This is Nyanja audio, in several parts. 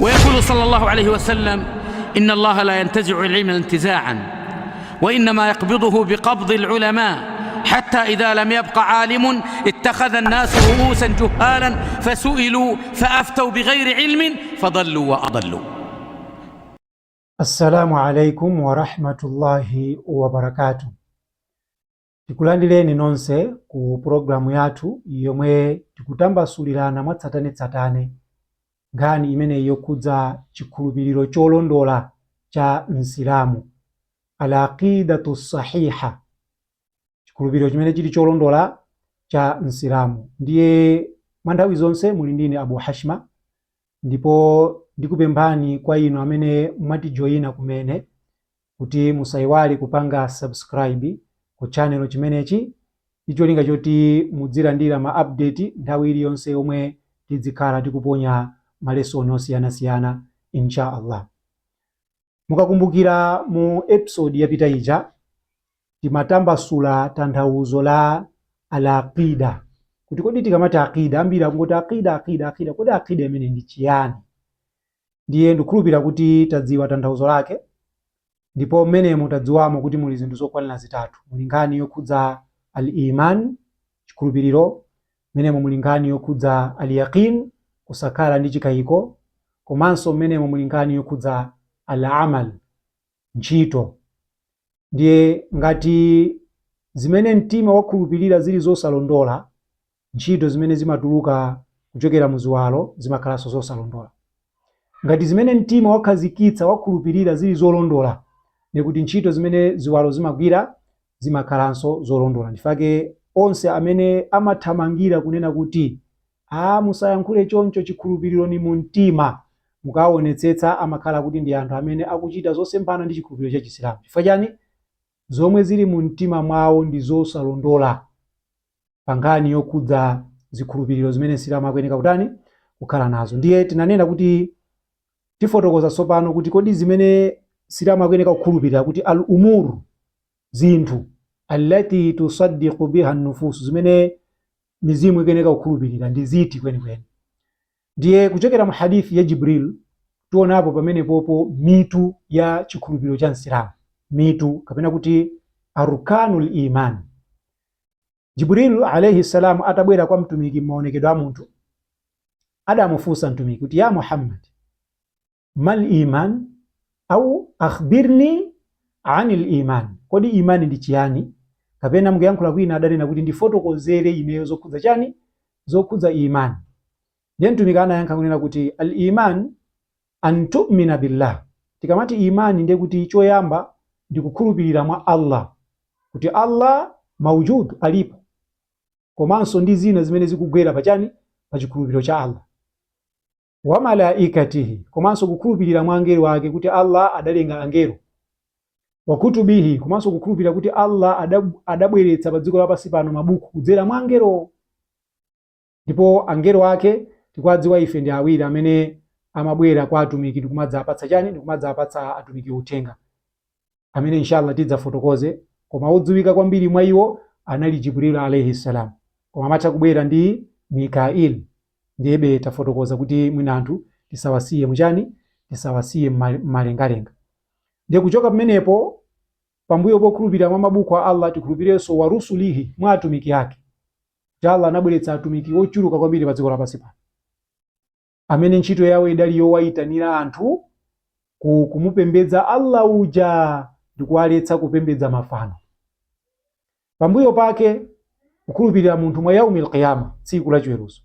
ويقول صلى الله عليه وسلم: إن الله لا ينتزع العلم انتزاعا، وإنما يقبضه بقبض العلماء، حتى إذا لم يبق عالم اتخذ الناس رؤوسا جهالا فسئلوا فأفتوا بغير علم فضلوا وأضلوا. Assalamu alaikum wa rahmatullahi wa barakatuh. Tikulandireni nonse ku programu yathu yomwe tikutambasulirana mwatsatanetsatane nkhani imene yokhudza chikhulupiriro cholondola cha Msilamu, al-aqidatu sahiha, chikhulupiriro chimene chili cholondola cha Msilamu. Ndiye mwanthawi zonse muli ndine Abu Hashima, ndipo ndikupemphani kwa inu amene mwatijoyina kumene kuti musayiwale kupanga subscribe ku channel chimenechi, icholinga choti mudzilandira ma update nthawi iliyonse yomwe tidzikhala tikuponya malesoni osiyanasiyana insha Allah. Mukakumbukira mu episode yapita ija timatambasula tanthauzo la al-aqida, kuti kodi tikamati aqida ambiri akungoti aqida kodi aqida imene ndi chiyani. Ndiye ndikhulupirira kuti tadziwa tanthauzo lake, ndipo mmenemu tadziwamo kuti muli zinthu zokwanira zitatu. Muli nkhani yokhudza al-iman, chikhulupiriro; mmenemu muli nkhani yokhudza al-yaqin, kusakhala ndi chikayiko; komanso mmenemu muli nkhani yokhudza al-amal, ntchito. Ndiye ngati zimene mtima wakhulupirira zili zosalondola, ntchito zimene zimatuluka kuchokera mu ziwalo zimakhalanso zosalondola. Ngati zimene mtima wakhazikitsa wakhulupirira zili zolondola, ndikuti ntchito zimene ziwalo zimagwira zimakhalanso zolondola. Ndifake onse amene amathamangira kunena kuti musayankhule choncho, chikhulupiriro ni mu mtima, mukaonetsetsa amakhala kuti ndi anthu amene akuchita zosemphana ndi chikhulupiriro cha Chisilamu. Chifukwa chani? Zomwe zili mu mtima mwawo ndi zosalondola pa nkhani yokhudza zikhulupiriro zimene Msilamu akuyeneka kutani kukhala nazo. Ndiye tinanena kuti tifotokoza tsopano kuti kodi zimene Msilamu akuyeneka kukhulupirira kuti al-umuru, zinthu allati tusaddiqu biha an-nufus, zimene mizimu ikuyeneka kukhulupirira ndi ziti kwenikweni. Ndiye kuchokera mu hadithi ya Jibril tuonapo pamene popo mitu ya chikhulupiriro cha Msilamu, mitu kapena kuti arkanul iman. Jibril alayhi salam atabwera kwa mtumiki maonekedwe a munthu, adamufunsa mtumiki kuti ya Muhammad, mal iman, au akhbirni anil iman, kodi imani ndi chiyani? Kapena mukuyankhula kwina adanena kuti ndifotokozere ineyo zokhudza chani, zokhudza imani. Ndiye mtumiki anayankha kunena kuti al iman an tu'mina billah. Tikamati imani ndiye kuti choyamba ndi kukhulupirira mwa Allah, kuti Allah mawjud, alipo, komanso ndi zina zimene zikugwera pachani, pa chikhulupiriro cha Allah. Wa malaikatihi, komanso kukhulupirira mwa angelo wake kuti Allah adalenga angelo. Wa kutubihi, komanso kukhulupirira kuti Allah adabweretsa pa dziko lapansi pano mabuku kudzera mwa angelo. Ndipo angelo wake tikwadziwa ife ndi awiri amene amabwera kwa atumiki ndikumadzapatsa chani, ndikumadzapatsa atumiki uthenga, amene inshallah tidzafotokoze. Koma odziwika kwambiri mwa iwo anali Jibril alayhi salam, koma amatha kubwera ndi Mikail. Ndiyebe tafotokoza kuti mwina anthu tisawasiye muchani, tisawasiye mmalengalenga. Ndiye kuchoka pamenepo, pambuyo pokhulupirira mwa mabuku a Allah, tikhulupirenso wa rusulihi, mwa atumiki ake. Allah anabweretsa atumiki ochuluka kwambiri pa dziko lapansi pano, amene ntchito yawo idali yowayitanira anthu kumupembedza Allah uja ndi kuwaletsa kupembedza mafano. Pambuyo pake kukhulupirira munthu mwa yaumil qiyama, tsiku la chiweruzo,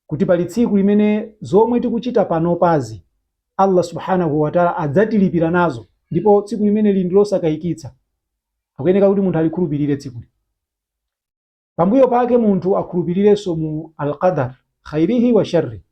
kuti pali tsiku limene zomwe tikuchita pano pazi Allah subhanahu wa ta'ala adzatilipira nazo, ndipo tsiku limene lindi losakayikitsa. Akuyeneka kuti munthu alikhulupirire tsiku. Pambuyo pake munthu akhulupirirenso mu al-qadar, khairihi wa sharri,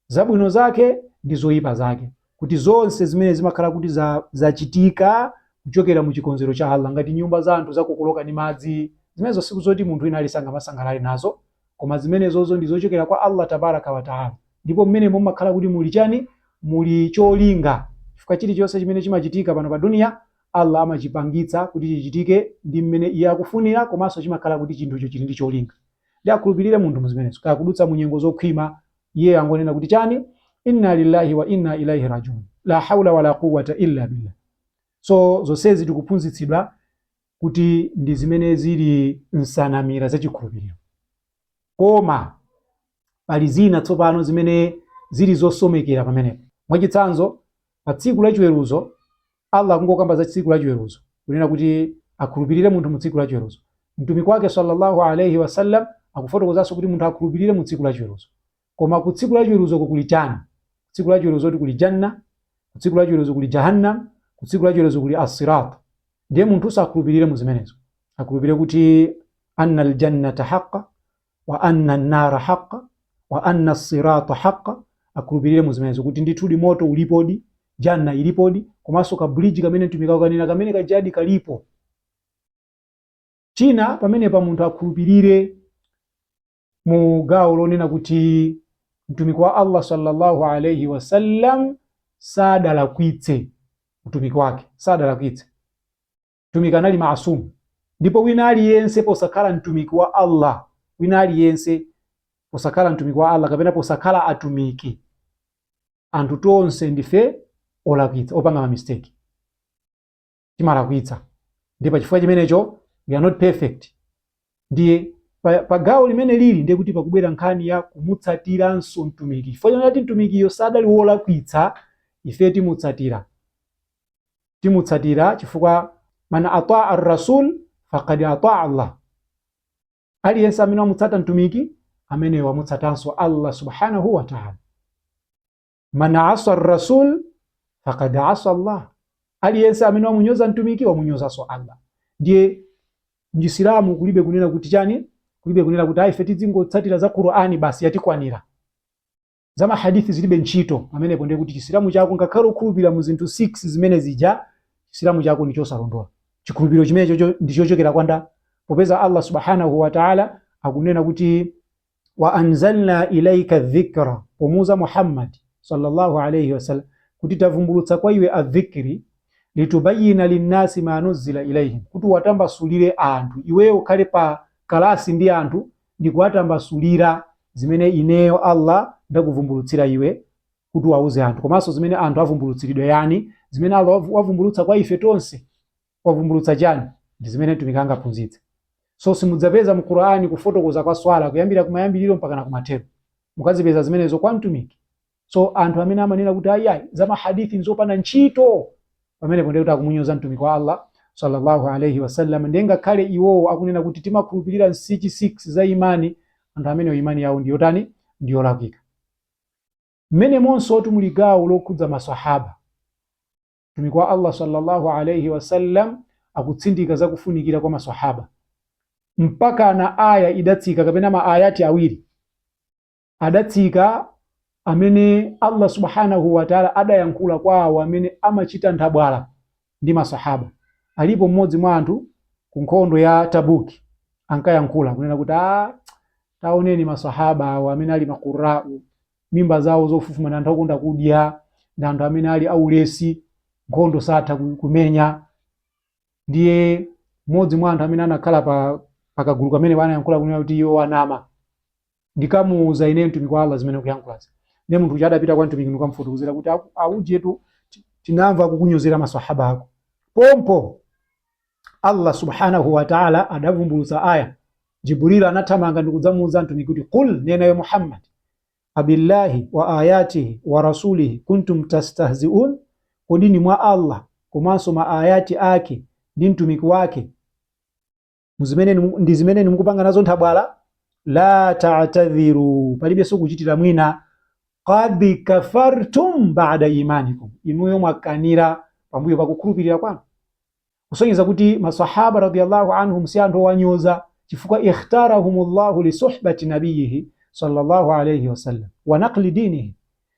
zabwino zake ndi zoyipa zake, kuti zonse zimene zimakhala kuti zachitika kuchokera mu chikonzero cha Allah. Ngati nyumba za anthu zakukoloka ndi madzi, zimenezo siku zoti munthu ina alisangamalale nazo, koma zimenezozo ndi zochokera kwa Allah tabaraka wa taala. Ndipo mmene mumakhala kuti muli chani, muli cholinga. Chifukwa chilichonse chimene chimachitika pano pa dunia Allah amachipangitsa kuti chichitike ndi mmene iye akufunira, komanso chimakhala kuti chinthucho chili ndi cholinga. Ndi akhulupirire munthu muzimenezo, kaya kudutsa mu nyengo zokhwima, iye angonena kuti chani, inna lillahi wa inna ilaihi rajiun, la haula wala quwwata illa billah. So zonsezi tikuphunzitsidwa kuti ndi zimene zili nsanamira zachikhulupiriro. Koma pali zina tsopano zimene zili zosomekera pamenepo. Mwachitsanzo, pa tsiku la chiweruzo Allah kungokamba za tsiku la chiweruzo kunena kuti akhulupirire munthu mu tsiku la chiweruzo. Mtumiki wake sallallahu alayhi wasallam akufotokozanso kuti munthu akhulupirire mu tsiku la chiweruzo. Koma ku tsiku la chiweruzo kuli chani? Tsiku la chiweruzo kuli janna, ku tsiku la chiweruzo kuli jahannam, ku tsiku la chiweruzo kuli as-sirat. Ndiye munthu sakhulupirire mu zimenezo. Akhulupirire kuti anna al-jannata haqqan wa anna an-nara haqqan wa anna as-sirata haqqan. Akhulupirire mu zimenezo kuti ndithudi moto ulipodi, janna ilipodi, komanso ka bridge kamene mtumiki kanena kamene kajadi kalipo. China pamene pa munthu akhulupirire mu gawo lonena kuti mtumiki wa Allah sallallahu alayhi wasallam sadalakwitse. Mtumiki wake sadalakwitse, mtumiki anali maasumu. Ndipo wina aliyense posakhala mtumiki wa Allah, wina aliyense posakhala mtumiki wa Allah kapena posakhala atumiki, anthu tonse ndife olakwitsa, opanga ma mistake, timalakwitsa. Ndipo chifukwa chimenecho we are not perfect. Ndiye pa gawo limene lili ndiye kuti pakubwera nkhani ya kumutsatiranso mtumiki. Chifukwa chonati mtumikiyo sadali wolakwitsa, ife timutsatira chifukwa man ataa ar-rasul faqad ataa Allah. Aliyense amene wamutsata mtumiki amene wamutsatanso Allah subhanahu wa ta'ala. Man asa ar-rasul faqad asa Allah. Aliyense amene wamunyoza mtumiki wamunyozanso Allah. Ndiye mjisilamu kulibe kunena kuti chani? Kulibe kunena kuti ife tizingotsatira za Qur'ani basi yatikwanira. Zama hadithi zilibe ntchito amenepo ndiye kuti chisilamu chako ngakhale ukhulupirira mu zinthu 6 zimene zija, chisilamu chako ndi chosalondola. Chikhulupiriro chimenecho ndichochokera kwanda, popeza Allah subhanahu wa ta'ala akunena kuti wa anzalna ilayka dhikra, pomuza Muhammad sallallahu alayhi wasallam kuti tavumbulutsa kwa iwe adhikri litubayina linnasi ma nuzila ilayhim, kuti watambasulire anthu. Iweyo ukhale pa kalasi ndi anthu ndi kuwatambasulira zimene ineyo Allah ndakuvumbulutsira iwe kuti wauze anthu, komanso zimene anthu avumbulutsiridwa yani, zimene Allah wavumbulutsa kwa ife tonse. Wavumbulutsa chani? Ndi zimene mtumiki angaphunzitse. So simudzapeza mu Qur'ani kufotokoza kwa swala kuyambira kumayambiliro mpaka na kumathero, mukazipeza zimenezo kwa mtumiki. So anthu amene amanena kuti ayayi zama hadithi nzopanda ntchito, pamene ponde kuti akumunyoza mtumiki wa Allah sallallahu alayhi wasallam. Ndenga kale iwo akunena kuti timakhulupirira nsichi 6 za imani, anthu amene imani yawo ndiyo tani? Ndiyo lakwika. Mmene monso muli gawo lokhudza maswahaba, mtumiki wa Allah sallallahu alayhi wasallam akutsindika za kufunikira kwa maswahaba mpaka na aya idatsika kapena maayati awiri adatsika amene Allah subhanahu wa ta'ala adayankhula kwawo amene amachita nthabwala ndi maswahaba. Alipo mmodzi mwa anthu ku nkhondo ya Tabuki ankayankhula kunena kuti taoneni maswahaba awo amene ali makurau, mimba zawo zofufuma na anthu akunda kudya, ndi anthu amene ali aulesi, nkhondo satha kumenya. Ndiye mmodzi mwa anthu amene anakhala pakagulu kamene anayankhula kunena kuti iwo anama. Ndikamuuza ine mtumiki wa Allah zimene kuyankhulazi. Ndiye munthu chadapita kwa mtumiki nikamfotokozera kuti aujetu tinamva kukunyozera maswahaba ako. Pompo Allah subhanahu wa ta'ala adavumbulutsa aya. Jibril anathamanga ndikudzamuuza mtumiki kuti qul, nena ya Muhammad, abillahi wa ayatihi wa rasulihi kuntum tastahzi'un, kodi mwa Allah komanso maayati ake ndi mtumiki wake ndi zimene mukupanga nazo nthabwala? La ta'tadhiru, palibe sokuchitira mwina. Qad kafartum ba'da imanikum, inuyo mwakanira pambuyo pakukhulupirira kwanu. Kusonyeza kuti maswahaba radhiyallahu anhum si anthu wanyoza, chifukwa ikhtarahumullahu li suhbati nabiyihi sallallahu alayhi wasallam wa naqli dinihi.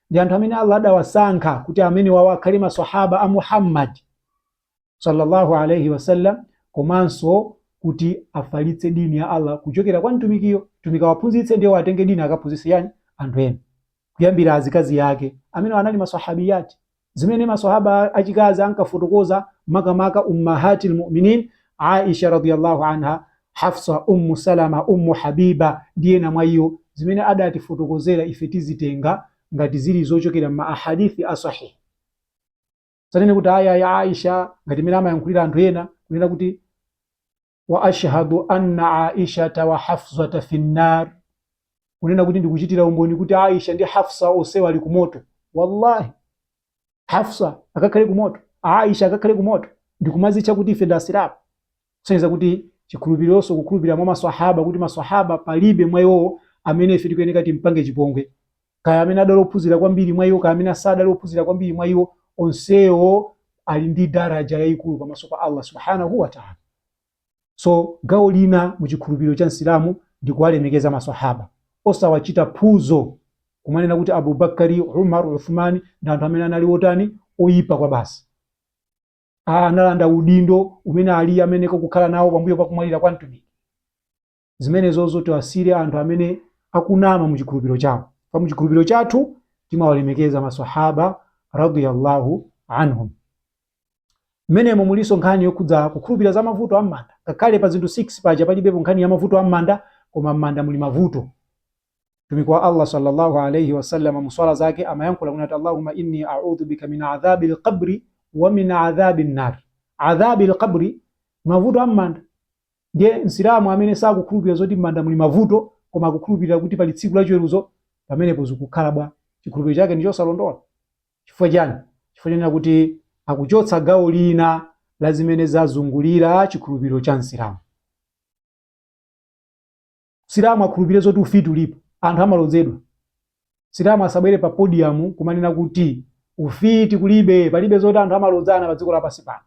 Ndi anthu amene Allah adawasankha kuti amene wawakhale maswahaba a Muhammad sallallahu alayhi wasallam, komanso kuti afalitse dini ya Allah kuchokera kwa mtumikiyo. Mtumiki waphunzitse ndiye watenge dini akaphunzitse yani anthu ena, kuyambira azikazi yake amene anali maswahabiyati, zimene maswahaba achikazi ankafotokoza makamaka ummahatil mu'minin, Aisha radhiyallahu anha, Hafsa, Salama, Habiba, ndiye na mwayo zimene adatifotokozera ife tizitenga ngati zili zochokera ma ahadithi asahih. Sanene kuti aya ya Aisha ngati mene amayankhulira anthu ena kunena kuti wa ashhadu anna Aishata wa Hafsata fi nnar, kunena kuti ndikuchitira umboni kuti Aisha ndi Hafsa onsewa ali kumoto. Wallahi Hafsa akakhale kumoto, Aisha akakhale kumoto, ndikumazicha kuti ife ndasilamu. Kusonyeza kuti chikhulupironso kukhulupirira mwa maswahaba kuti maswahaba palibe mwa iwo amene ife tikuyeneka timpange chipongwe, kaya amene adali ophunzira kwambiri mwa iwo kaya amene sadali ophunzira kwambiri mwa iwo, onsewo ali ndi daraja yayikulu pamaso pa Allah subhanahu wa ta'ala. So gawo lina muchikhulupiriro cha Islamu ndi kuwalemekeza maswahaba, osawachita phuzo kumanena kuti Abubakari, Umar, Uthmani ndi anthu amene anali otani oyipa kwa basi, analanda udindo umene ali amene kukhala nawo pambuyo pa kumwalira kwa mtumiki. Zimenezozo tiwasire anthu amene akunama muchikhulupiriro chawo. Pa muchikhulupiriro chathu timawalemekeza maswahaba radiyallahu anhum. Mmenemo muliso nkhani yokhudza kukhulupirira za mavuto am'manda. Ngakhale pa zinthu 6 paja palibepo nkhani ya mavuto am'manda, koma m'manda muli mavuto. Mtumiki wa Allah sallallahu alayhi wasallam muswala zake amayankhula kunati Allahumma inni a'udhu bika min adhabil qabri wa min adhabin nar. Adhabil qabri, mavuto am'manda. Ndiye Msilamu amene sakukhulupirira zoti m'manda muli mavuto koma akukhulupirira kuti pali tsiku la chiweruzo, pamenepo zikukhala bwa chikhulupiriro chake ndi chosalondola. Chifukwa chani? Chifukwa chani kuti akuchotsa gawo lina la zimene zazungulira chikhulupiriro cha Msilamu. Msilamu akhulupirire zoti ufiti ulipo, anthu amalozedwa. Msilamu asabwere pa podium kumanena kuti ufiti kulibe, palibe zoti anthu amalozana pa dziko lapansi pano.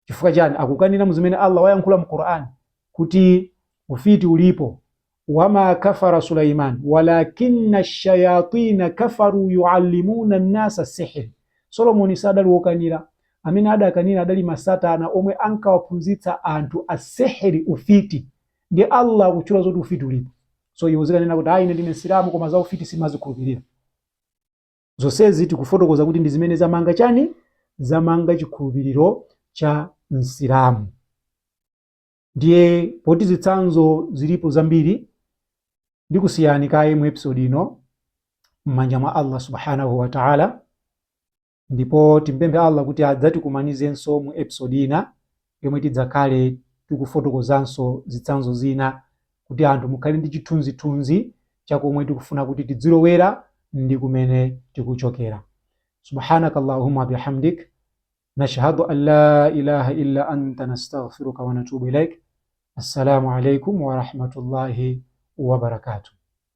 Chifukwa chani? Akukanira muzimene Allah wayankhula mu Qur'an kuti ufiti ulipo. Wama kafara Sulaiman walakinna ash-shayatin kafaru yuallimuna an-nasa sihr. Solomoni sadali wokanira, amene adakanira adali masatana omwe ankawaphunzitsa anthu asihiri ufiti. Ndi Allah akuchula zoti ufiti ulipo. So iwo zikanena kuti ine ndine Msilamu koma za ufiti simazikhulupirira. Zonsezi tikufotokoza kuti ndi zimene zamanga chani? Zamanga chikhulupiriro cha Msilamu. Ndiye poti zitsanzo zilipo zambiri, ndikusiyani kaye mu episode ino m'manja mwa Allah subhanahu wa ta'ala, ndipo timpemphe Allah kuti adzatikumanizenso mu episode ina yomwe tidzakhale tikufotokozanso zitsanzo zina kuti anthu mukhale ndi chithunzithunzi chakomwe tikufuna kuti tidzilowera ndi kumene tikuchokera. Subhanakallahumma bihamdik nashhadu an la ilaha illa anta nastaghfiruka wa natubu ilaik. Assalamu alaikum wa rahmatullahi wa barakatuh.